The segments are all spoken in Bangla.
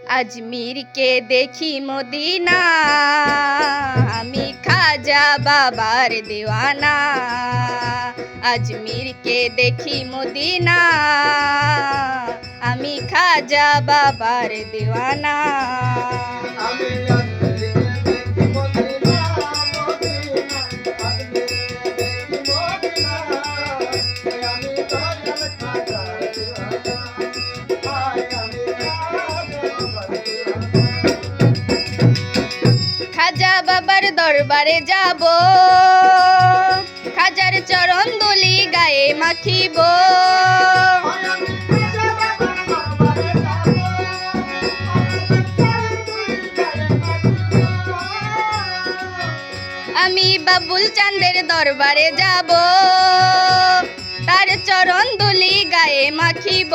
अजमीर के देखी मदीना आमी खाजा बाबार दीवाना अजमीर के देखी मदीना आमी खाजा बाबार दीवाना খাজা বাবার দরবারে যাব খাজার চরণ দুলি গায়ে মাখিব আমি বাবুল চাঁদের দরবারে যাব তার চরণ দুলি গায়ে মাখিব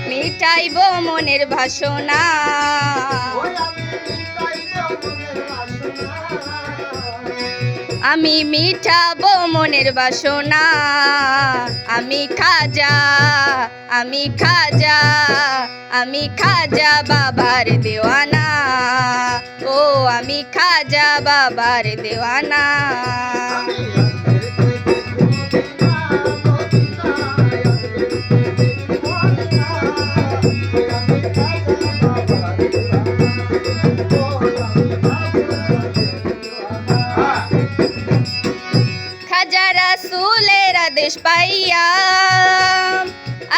মিটাইব মনের বাসনা আমি মিঠাবো মনের বাসনা আমি খাজা আমি খাজা আমি খাজা বাবার দেওয়ানা ও আমি খাজা বাবার দেওয়ানা রাসূলের আদেশ পাইয়া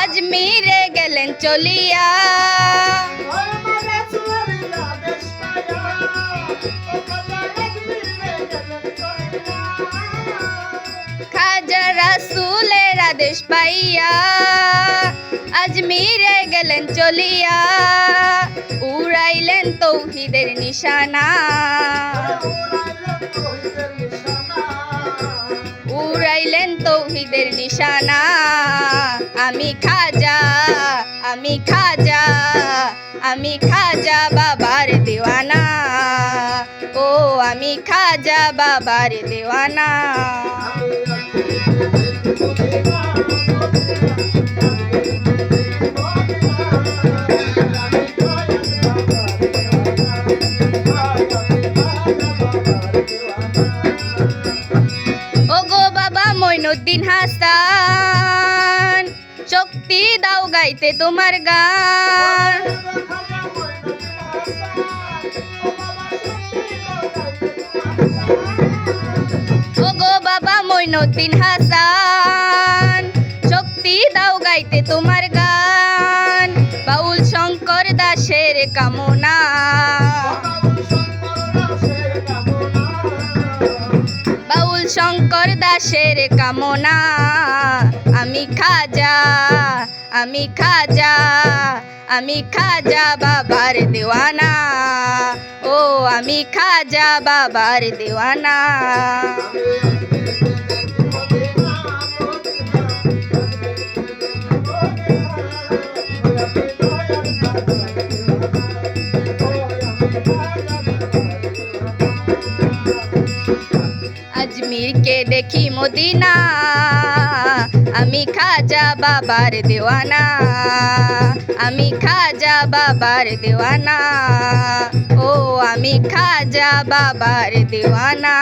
আজমিরে গেলেন চলিয়া খাজা রাসূলের আদেশ পাইয়া আজমিরে গেলেন চলিয়া উড়াইলেন তৌহিদের নিশানা উড়াইলেন তৌহিদের নিশানা আমি খাজা আমি খাজা আমি খাজা বাবার দেওয়ানা ও আমি খাজা বাবার দেওয়ানা মঈনুদ্দিন হাসান শক্তি দাও গাইতে তোমার গান ওগো বাবা মঈনুদ্দিন হাসান শক্তি দাও গাইতে তোমার গান বাউল শঙ্কর দাসের কামনা বাউল শঙ্কর দাসের কামনা আমি খাজা আমি খাজা আমি খাজা বাবার দেওয়ানা ও আমি খাজা বাবার দেওয়ানা अजमीर के देखी मदीना आमी खाजा बाबार देवाना आमी खाजा बाबार देवाना ओ आमी खाजा बाबार देवाना।